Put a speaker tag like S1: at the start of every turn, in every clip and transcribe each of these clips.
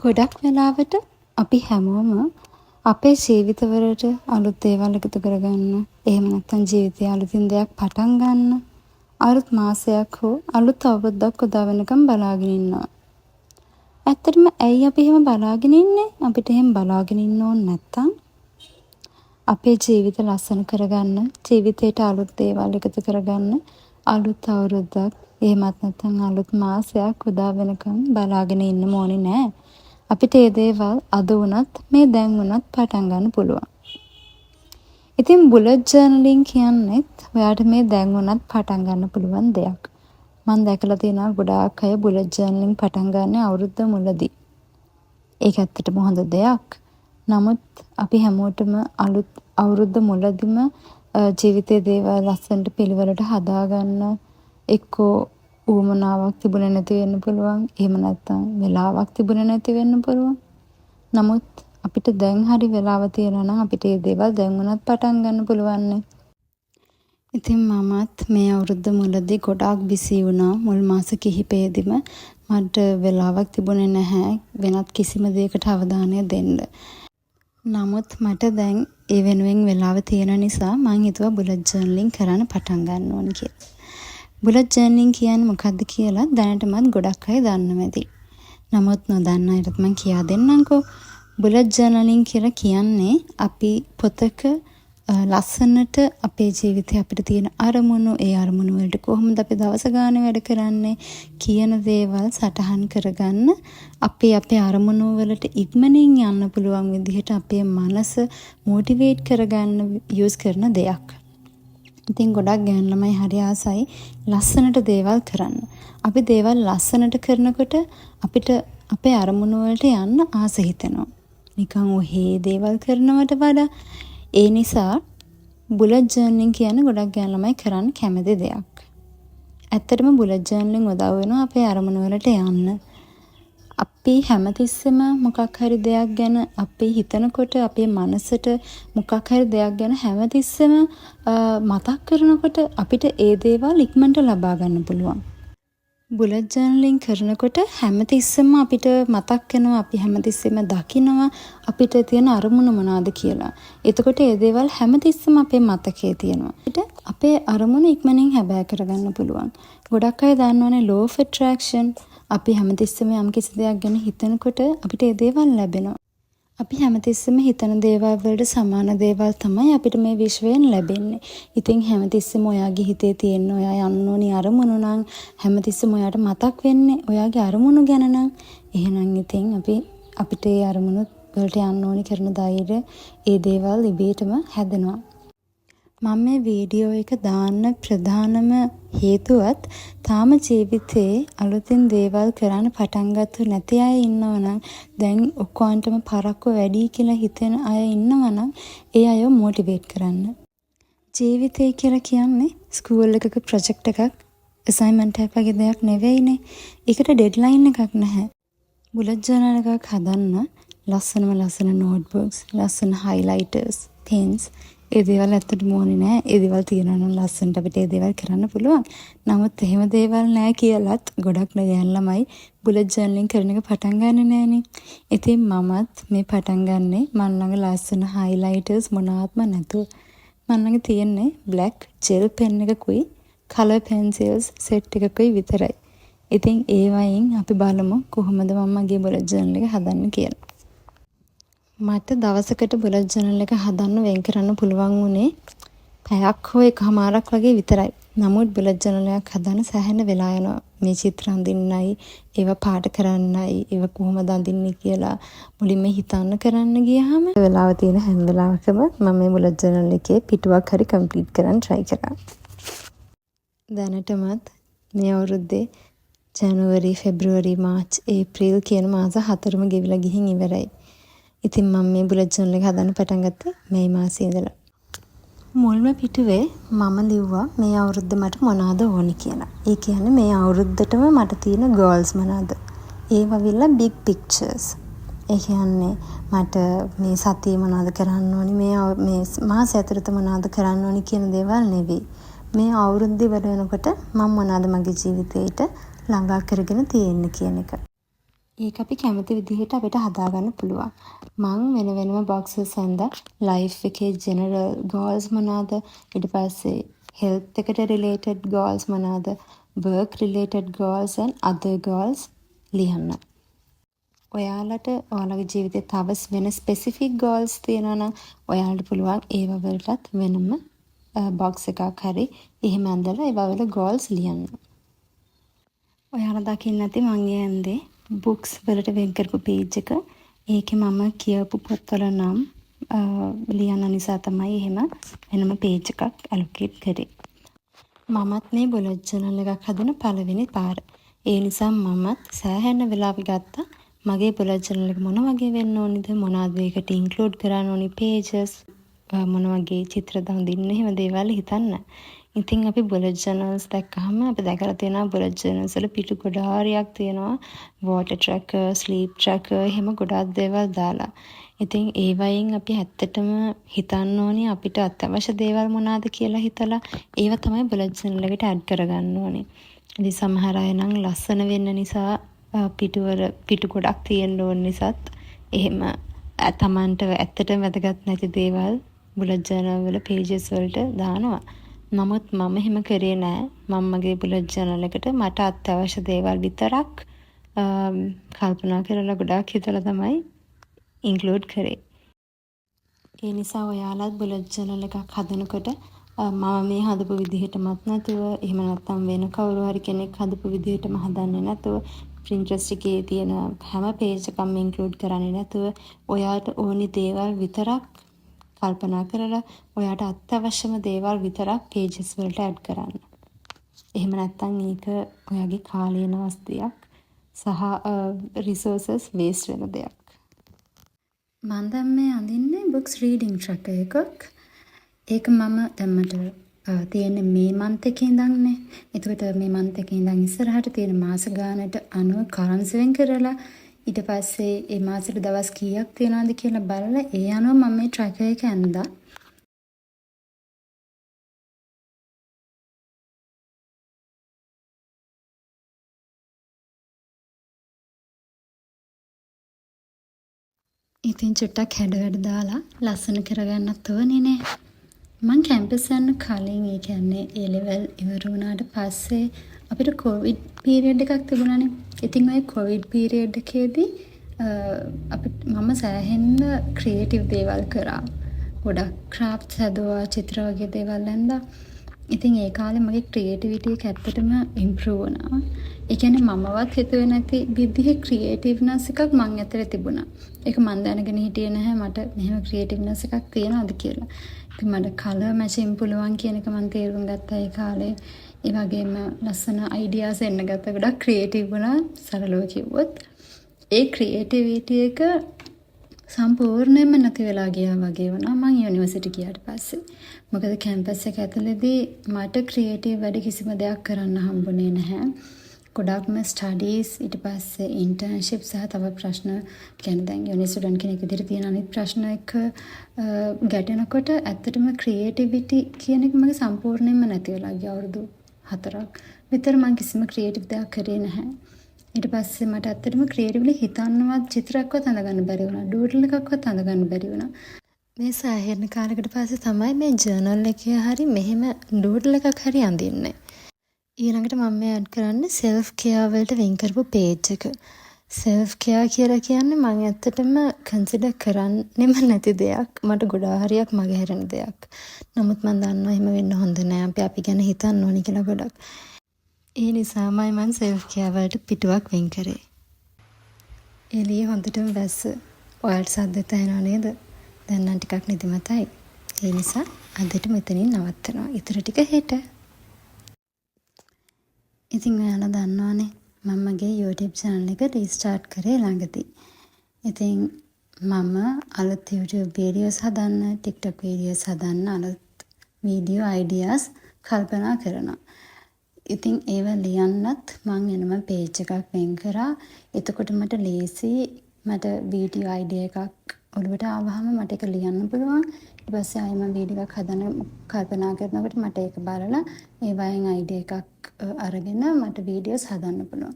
S1: ගොඩක් වෙලාවට අපි හැමෝම අපේ ජීවිතවලට අලුත් දේවල් එකතු කරගන්න, එහෙම නැත්නම් ජීවිතයේ අලුතින් දෙයක් පටන් ගන්න, අලුත් මාසයක් හෝ අලුත් අවුරුද්දක් උදා වෙනකම් බලාගෙන ඉන්නවා. ඇත්තටම ඇයි අපි එහෙම බලාගෙන ඉන්නේ? අපිට එහෙම බලාගෙන ඉන්න ඕන නැත්තම් අපේ ජීවිත ලස්සන කරගන්න, ජීවිතේට අලුත් දේවල් එකතු කරගන්න, අලුත් අවුරුද්දක් එහෙමත් නැත්නම් අලුත් මාසයක් උදා වෙනකම් බලාගෙන ඉන්න ඕනේ නෑ. අපිට මේ දේවල් අද වුණත් මේ දැන් වුණත් පටන් ගන්න පුළුවන්. ඉතින් බුලට් ජර්නලින් කියන්නේත් ඔයාට මේ දැන් වුණත් පටන් ගන්න පුළුවන් දෙයක්. මම දැකලා තියෙනවා ගොඩාක් අය බුලට් ජර්නලින් පටන් ගන්න අවුරුද්ද මුලදී. ඒක ඇත්තටම හොඳ දෙයක්. නමුත් අපි හැමෝටම අලුත් අවුරුද්ද මුලදීම ජීවිතයේ දේවල් ලස්සනට පිළිවෙලට හදාගන්න එක්කෝ ඌමනාවක් තිබුණේ නැති වෙන්න පුළුවන්. එහෙම නැත්නම් වෙලාවක් තිබුණේ නැති වෙන්න පුළුවන්. නමුත් අපිට දැන් හරි වෙලාව තියෙනවා නම් අපිට මේ දේවල් දැන් වුණත් පටන් ගන්න පුළුවන් නේ. ඉතින් මමත් මේ අවුරුද්ද මුලදී ගොඩාක් බිසි වුණා. මුල් මාස කිහිපෙදිම මට වෙලාවක් තිබුණේ නැහැ වෙනත් කිසිම දෙයකට අවධානය දෙන්න. නමුත් මට දැන් ඒ වෙනුවෙන් වෙලාව තියෙන නිසා මම හිතුවා බුලට් ජර්නලින් කරන්න පටන් ගන්න ඕන කියලා. බුලට් ජර්නලින් කියන්නේ මොකක්ද කියලා දැනටමත් ගොඩක් අය දන්නවා ඇති. නමුත් නොදන්න අයට මම කියා දෙන්නම්කෝ. බුලට් ජර්නලින් කියලා කියන්නේ අපි පොතක ලස්සනට අපේ ජීවිතේ අපිට තියෙන අරමුණු, ඒ අරමුණු වලට කොහොමද අපි දවස ගානේ වැඩ කරන්නේ කියන දේවල් සටහන් කරගන්න, අපේ අරමුණු වලට ඉක්මනින් යන්න පුළුවන් විදිහට අපේ මනස මොටිවේට් කරගන්න යූස් කරන දෙයක්. ඉතින් ගොඩක් ගෑනු ළමයි හරි ආසයි ලස්සනට දේවල් කරන්න. අපි දේවල් ලස්සනට කරනකොට අපිට අපේ අරමුණු වලට යන්න ආස හිතෙනවා. නිකන් ඔහේ දේවල් කරනවට වඩා. ඒ නිසා බුලට් ජර්නලින් කියන්නේ ගොඩක් ගෑනු ළමයි කරන්න කැමති දෙයක්. ඇත්තටම බුලට් ජර්නලින් උදව් වෙනවා අපේ අරමුණු වලට යන්න. අපි හැමතිස්සෙම මොකක් හරි දෙයක් ගැන අපි හිතනකොට අපේ මනසට මොකක් හරි දෙයක් ගැන හැමතිස්සෙම මතක් කරනකොට අපිට ඒ දේවල් ඉක්මනට ලබා ගන්න පුළුවන්. බුලට් ජර්නලින් කරනකොට හැමතිස්සෙම අපිට මතක් වෙනවා, අපි හැමතිස්සෙම දකිනවා අපිට තියෙන අරමුණ මොනවාද කියලා. එතකොට ඒ දේවල් හැමතිස්සෙම අපේ මතකයේ තියෙනවා. අපේ අරමුණ ඉක්මනින් හැබෑ කරගන්න පුළුවන්. ගොඩක් අය දන්නවනේ law of attraction. අපි හැමතිස්සෙම යම් කිසි දෙයක් ගැන හිතනකොට අපිට ඒ දේවල් ලැබෙනවා. අපි හැමතිස්සෙම හිතන දේවල් වලට සමාන දේවල් තමයි අපිට මේ විශ්වයෙන් ලැබෙන්නේ. ඉතින් හැමතිස්සෙම ඔයාගේ හිතේ තියෙන ඔයා යන්න ඕනි අරමුණු නම් හැමතිස්සෙම ඔයාට මතක් වෙන්නේ ඔයාගේ අරමුණු ගැන නම් එහෙනම් ඉතින් අපිට ඒ අරමුණු වලට යන්න ඕනි කරන ධෛර්යය ඒ දේවල් ඉබේටම හැදෙනවා. මම මේ වීඩියෝ එක දාන්න ප්‍රධානම හේතුවත් තාම ජීවිතේ අලුතින් දේවල් කරන්න පටන් ගත්තු නැති අය ඉන්නවනම් දැන් ඔක්කොන්ටම පරක්කු වැඩි කියලා හිතෙන අය ඉන්නවනම් ඒ අයව මොටිවේට් කරන්න. ජීවිතය කියලා කියන්නේ ස්කූල් එකක ප්‍රොජෙක්ට් එකක්, අසයින්මන්ට් එකක් වගේ දෙයක් නෙවෙයිනේ. ඒකට ඩෙඩ්ලයින් එකක් නැහැ. බුලට් ජර්නල් එකක් හදන්න ලස්සන නෝට්බුක්ස්, ලස්සන හයිලයිටර්ස්, පෙන්ස් ඒ දේවල් ඇත්තටම ඕනේ නෑ. ඒ දේවල් තියනවා නම් ලස්සනට අපිට ඒ දේවල් කරන්න පුළුවන්. නමුත් එහෙම දේවල් නෑ කියලත් ගොඩක් ගෑනු ළමයි බුලට් ජර්නලින් කරන එක පටන් ගන්නෙ නෑනේ. ඉතින් මමත් මේ පටන් ගන්නෙ මන් ළඟ ලස්සන හයිලයිටර්ස් මොනවත්ම නැතුව. මන් ළඟ තියෙන්නේ බ්ලැක් ජෙල් පෙන් එකකුයි කලර් පෙන්සිල්ස් සෙට් එකකුයි විතරයි. ඉතින් ඒ වයින් අපි බලමු කොහොමද මම මගේ බුලට් ජර්නල් එක හදන්න කියලා. මට දවසකට බුලට් ජර්නල් එක හදන්න වෙන් කරන්න පුළුවන් වුණේ පැයක් හෝ එකමාරක් වගේ විතරයි. නමුත් බුලට් ජර්නල් එකක් හදන්න සෑහෙන වෙලා යනවා. මේ චිත්‍ර අඳින්නයි, ඒව පාට කරන්නයි, ඒව කොහොමද අඳින්නේ කියලා මුලින්ම හිතන්න කරන්න ගියාම වෙලාව තියෙන හැම වෙලාවකම මම මේ බුලට් ජර්නල් එකේ පිටුවක් හරි කම්ප්ලීට් කරන්න try කරා. දැනටමත් මේ අවුරුද්දේ ජනවාරි, පෙබ්‍රුවරි, මාර්ච්, ඒප්‍රිල් කියන මාස 4ම ගෙවිලා ගිහින් ඉවරයි. ඉතින් මම මේ බුලට් ජර්නල් එක හදන්න පටන් ගත්තේ මේ මාසේ ඉඳලා. මුල්ම පිටුවේ මම ලිව්වා මේ අවුරුද්ද මට මොනවද ඕනි කියලා. ඒ කියන්නේ මේ අවුරුද්දටම මට තියෙන goals මොනවද? ඒවවිල්ලා big pictures. ඒ කියන්නේ මට මේ සතියේ මොනවද කරන්න ඕනි, මේ මාසය ඇතුළත මොනවද කරන්න ඕනි කියන දේවල් නෙවෙයි. මේ අවුරුද්ද ඉවර වෙනකොට මම මොනවද මගේ ජීවිතේට ළඟා කරගෙන තියෙන්නේ කියන එක. ඒක අපි කැමති විදිහට අපිට හදාගන්න පුළුවන්. මං වෙන වෙනම boxes ඇඳලා life එකේ general goals මොනවාද? ඊට පස්සේ health එකට related goals මොනවාද? work related goals and other goals ලියන්න. ඔයාලට ඔයාලගේ ජීවිතේ තව වෙන specific goals තියෙනවා නම් ඔයාලට පුළුවන් ඒව වලටත් වෙනම box එකක් හරි එහෙම ඇඳලා ඒව වල goals ලියන්න. ඔයාලා දකින්න ඇති මං ඇන්දේ බුක්ස් වලට වෙන් කරපු පේජ් එක. ඒකේ මම කියපු පොත්වල නම් ලියන්න නිසා තමයි එහෙම වෙනම පේජ් එකක් ඇලොකේට් කරේ. මමත් මේ බුලට් ජර්නල් එකක් හදන පළවෙනි පාර. ඒ නිසා මමත් සෑහෙන වෙලාව ගත්තා මගේ බුලට් ජර්නල් එක මොන වගේ වෙන්න ඕනිද, මොනවද ඒකට ඉන්ක්ලූඩ් කරන්න ඕනි පේජස්, මොන වගේ චිත්‍ර දාන්න එහෙම දේවල් හිතන්න. ඉතින් අපි බුලට් ජර්නල්ස් දැක්කහම අපි දැකලා තියෙනවා බුලට් ජර්නල්ස් වල පිටු ගොඩාරියක් තියෙනවා. වෝටර් ට්‍රැකර්, ස්ලීප් ට්‍රැකර් එහෙම ගොඩාක් දේවල් දාලා. ඉතින් ඒ වයින් අපි ඇත්තටම හිතන්න ඕනි අපිට අත්‍යවශ්‍ය දේවල් මොනවාද කියලා හිතලා ඒව තමයි බුලට් ජර්නල් එකට ඇඩ් කරගන්න ඕනේ. ඉතින් සමහර අය නම් ලස්සන වෙන්න නිසා පිටු ගොඩක් තියෙන්න ඕන නිසාත් එහෙම තමන්ට ඇත්තටම වැදගත් නැති දේවල් බුලට් ජර්නල් වල පේජස් වලට දානවා. නමුත් මම එහෙම කරේ නෑ. මම මගේ බුලට් ජර්නල් එකට මට අත්‍යවශ්‍ය දේවල් විතරක් කල්පනා කරලා ගොඩාක් හිතලා තමයි ඉන්ක්ලූඩ් කරේ. ඒ නිසා ඔයාලත් බුලට් ජර්නල් එකක් හදනකොට මම මේ හදපු විදිහටමත් නැතුව එහෙම නැත්නම් වෙන කවුරු හරි කෙනෙක් හදපු විදිහටම හදන්නේ නැතුව Pinterest එකේ තියෙන හැම පේජ් එකක්ම ඉන්ක්ලූඩ් කරන්නේ නැතුව ඔයාට ඕනි දේවල් විතරක් කල්පනා කරලා ඔයාට අත්‍යවශ්‍යම දේවල් විතරක් pages වලට add කරන්න. එහෙම නැත්නම් ඒක ඔයාගේ කාලය නාස්ති දෙයක් සහ resources waste වෙන දෙයක්. මම දැන් මේ අඳින්නේ books reading tracker එකක්. ඒක මම දැන් මට තියෙන්නේ මේ month එකේ ඉඳන්නේ. එතකොට මේ month එකේ ඉඳන් ඉස්සරහට තියෙන මාස ගානට අනුව currency වෙන් කරලා ඊට පස්සේ ඒ මාසෙට දවස් කීයක් තියනවද කියලා බලලා ඒ අනුව මම මේ tracker එක ඇඳලා ඉතින් චුට්ටක් හැඩ වැඩ දාලා ලස්සන කරගන්නත් ඕනේ නේ. මං කැම්පස් යන්න කලින් ඒ කියන්නේ ඒ ලෙවල් ඉවර වුණාට පස්සේ අපිට කොවිඩ් පීරියඩ් එකක් තිබුණානේ. ඉතින් ওই කොවිඩ් පීරියඩ් එකේදී මම සෑහෙන්න ක්‍රියේටිව් දේවල් කරා. ගොඩක් ක්‍රාෆ්ට්ස් හදුවා, චිත්‍ර වගේ දේවල් ඇඳලා. ඉතින් ඒ කාලේ මගේ ක්‍රියේටිවිටි එක ඇත්තටම ඉම්ප්‍රූව් වුණා. ඒ කියන්නේ මමවත් හිතුවේ නැති විදිහේ ක්‍රියේටිව්නස් එකක් මං ඇතුලේ තිබුණා. ඒක මං දැනගෙන හිටියේ නැහැ මට මෙහෙම ක්‍රියේටිව්නස් එකක් තියෙනවද කියලා. ඉතින් මට කලර් මැචින් පුළුවන් කියන එක මං තේරුම් ගත්තා ඒ කාලේ. ඒ වගේම ලස්සන අයිඩියාස් එන්න ගත්තා. ගොඩක් ක්‍රියේටිව් වුණා සරලව කිව්වොත්. ඒ ක්‍රියේටිවිටි එක සම්පූර්ණයෙන්ම නැති වෙලා ගියා වගේ වුණා මං යුනිවර්සිටි ගියාට පස්සේ. මොකද කැම්පස් එක ඇතුළේදී මට ක්‍රියේටිව් වැඩ කිසිම දෙයක් කරන්න හම්බුනේ නැහැ. ගොඩක්ම ස්ටඩීස් ඊට පස්සේ ඉන්ටර්න්ෂිප් සහ තව ප්‍රශ්න කියන්නේ දැන් යුනි ස්ටුඩන්ට් කෙනෙක් විදිහට තියෙන අනිත් ප්‍රශ්න එක ගැටෙනකොට ඇත්තටම ක්‍රියේටිවිටි කියන එක මගේ සම්පූර්ණයෙන්ම නැති වෙලා ගියා අවුරුදු 4ක් විතර මම කිසිම ක්‍රියේටිව් දෙයක් කරේ නැහැ. ඊට පස්සේ මට ඇත්තටම ක්‍රියේටිව්ලි හිතන්නවත් චිත්‍රයක්වත් අඳගන්න බැරි වුණා. ඩූඩල් එකක්වත් අඳගන්න බැරි වුණා. මේ සෑහෙන කාලයකට පස්සේ තමයි මේ ජර්නල් එකේ හරි මෙහෙම ඩූඩල් එකක් හරි අඳින්නේ. ඊළඟට මම මේ ඇඩ් කරන්නේ self care වලට වෙන් කරපු page එක. self care කියලා කියන්නේ මම ඇත්තටම consider කරන්නෙම නැති දෙයක්. මට ගොඩාක් හරියක් මගේ හැරෙන දෙයක්. නමුත් මම දන්නවා එහෙම වෙන්න හොඳ නෑ. අපි ගැන හිතන්න ඕනි කියලා ගොඩක්. ඒ නිසාමයි මම self care වලට පිටුවක් වෙන් කරේ. එළිය හොඳටම වැස්ස. ඔයාලට සද්දෙත් ඇහෙනව නේද? දැන් නම් ටිකක් නිදිමතයි. ඒ නිසා අදට මෙතනින් නවත්තනවා. ඊටර ටික හෙට. ඉතින් ඔයාලා දන්නවනේ මම මගේ YouTube channel එක රීස්ටාර්ට් කරේ ළඟදී. ඉතින් මම අලුත් YouTube videos හදන්න, TikTok videos හදන්න අලුත් video ideas කල්පනා කරනවා. ඉතින් ඒව ලියන්නත් මම වෙනම page එකක් වෙන් කරා. එතකොට මට ලේසි මට video idea එකක් ඔළුවට ආවහම මට ඒක ලියන්න පුළුවන්. ඊට පස්සේ ආයෙ මම වීඩියෝ එකක් හදන්න කල්පනා කරනකොට මට ඒක බලලා ඒ වයින් අයිඩියා එකක් අරගෙන මට වීඩියෝස් හදන්න පුළුවන්.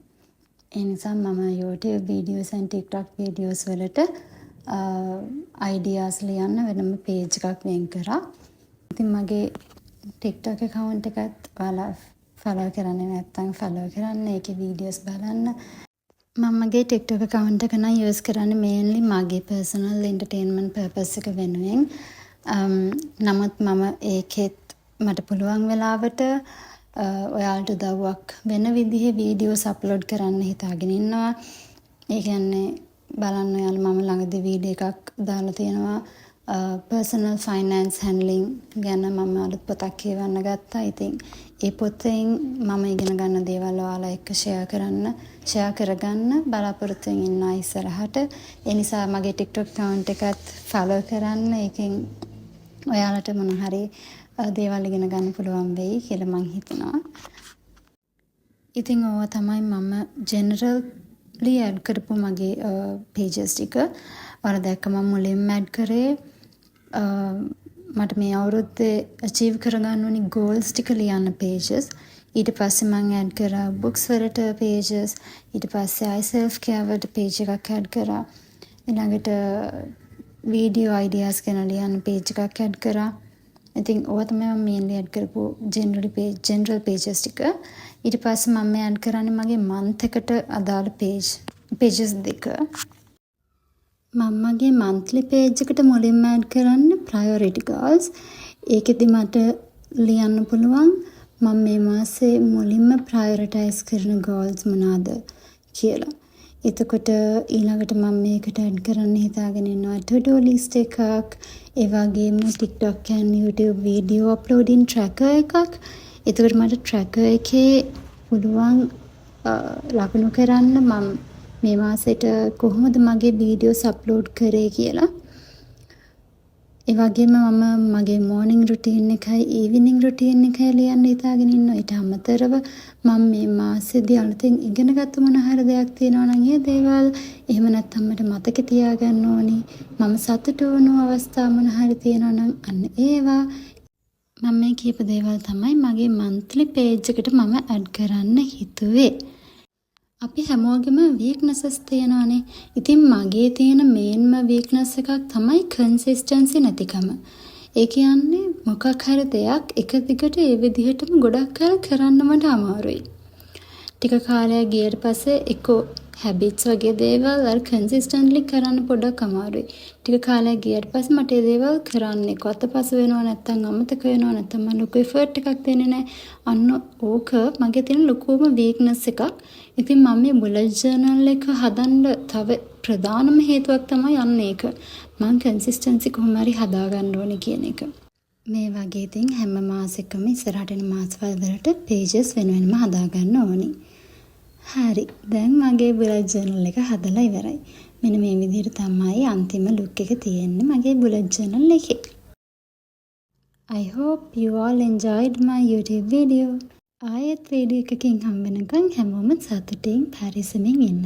S1: ඒ නිසා මම YouTube videos and TikTok videos වලට ideas ලියන්න වෙනම page එකක් වෙන් කරා. ඉතින් මගේ TikTok account එකත් ඔයාලා follow කරන්නේ නැත්නම් follow කරන්න. ඒකේ videos බලන්න. මම මගේ TikTok account එක නම් use කරන්නේ mainly මගේ personal entertainment purpose එක වෙනුවෙන්. නමුත් මම ඒකෙත් මට පුළුවන් වෙලාවට ඔයාලට උදව්වක් වෙන විදිහේ වීඩියෝස් අප්ලෝඩ් කරන්න හිතාගෙන ඉන්නවා. ඒ කියන්නේ බලන්න ඔයාලා මම ළඟදී වීඩියෝ එකක් දාලා තියෙනවා personal finance handling ගැන. මම අලුත් පොතක් කියවන්න ගත්තා. ඉතින් ඒ පොතෙන් මම ඉගෙන ගන්න දේවල් ඔයාලා එක්ක share කරගන්න බලාපොරොත්තුෙන් ඉන්නවා ඉස්සරහට. ඒ නිසා මගේ TikTok account එකත් follow කරන්න. ඒකෙන් ඔයාලට මොන හරි දේවල් ඉගෙන ගන්න පුළුවන් වෙයි කියලා මං හිතනවා. ඉතින් ඕවා තමයි මම generally add කරපු මගේ pages ටික. ඔයාලා දැක්ක මම මුලින්ම add කරේ මට මේ අවුරුද්දේ achieve කරගන්න ඕනි goals ටික ලියන්න pages. ඊට පස්සේ මම add කරා books වලට pages. ඊට පස්සේ I self care වලට page එකක් add කරා. ඊළඟට video ideas ගැන ලියන්න page එකක් add කරා. ඉතින් ඕවා තමයි මම mainly add කරපු general pages ටික. ඊට පස්සේ මම add කරන්නේ මගේ month එකට අදාළ pages දෙක. මම මගේ monthly page එකට මුලින්ම add කරන්නේ priority goals. ඒකෙදි මට ලියන්න පුළුවන් මම මේ මාසේ මුලින්ම prioritize කරන goals මොනවාද කියලා. එතකොට ඊළඟට මම මේකට add කරන්න හිතාගෙන ඉන්නවා to-do list එකක්. ඒ වගේම TikTok and YouTube video uploading tracker එකක්. එතකොට මට tracker එකේ පුළුවන් ලකුණු කරන්න මම මේ මාසෙට කොහොමද මගේ videos upload කරේ කියලා. ඒ වගේම මම මගේ morning routine එකයි evening routine එකයි ලියන්න හිතාගෙන ඉන්නවා. ඊට අමතරව මම මේ මාසෙදී අලුතෙන් ඉගෙනගත්ත මොන හරි දෙයක් තියෙනවා නම් ඒ දේවල් එහෙම නැත්නම් මට මතක තියාගන්න ඕනි. මම සතුටු වුණු අවස්ථා මොන හරි තියෙනවා නම් අන්න ඒවා මම මේ කියපු දේවල් තමයි මගේ monthly page එකට මම add කරන්න හිතුවේ. අපි හැමෝගෙම weaknesses තියෙනවානේ. ඉතින් මගේ තියෙන main weakness එකක් තමයි consistency නැතිකම. ඒ කියන්නේ මොකක් හරි දෙයක් එක දිගට ඒ විදිහටම ගොඩක් කල් කරන්න මට අමාරුයි. ටික කාලයක් ගියට පස්සේ එක්කෝ habits වගේ දේවල් අර consistently කරන්න පොඩක් අමාරුයි. ටික කාලයක් ගියට පස්සේ මට ඒ දේවල් කරන්න එක්ක අතපසු වෙනවා නැත්නම් අමතක වෙනවා නැත්නම් මම ලොකු effort එකක් දෙන්නේ නැහැ. අන්න ඕක මගේ තියෙන ලොකුම weakness එකක්. ඉතින් මම මේ bullet journal එක හදන්න තව ප්‍රධානම හේතුවක් තමයි අන්න ඒක. මම consistency කොහොම හරි හදාගන්න ඕනේ කියන එක. මේ වගේ ඉතින් හැම මාසෙකම ඉස්සරහට එන මාසවල වලට pages වෙන වෙනම හදාගන්න ඕනේ. හරි. දැන් මගේ bullet journal එක හදලා ඉවරයි. මෙන්න මේ විදිහට තමයි අන්තිම look එක තියෙන්නේ මගේ bullet journal එකේ. I hope you all enjoyed my YouTube video. ආයෙත් වීඩියෝ එකකින් හම්බ වෙනකන් හැමෝම සතුටින් පරිස්සමින් ඉන්න.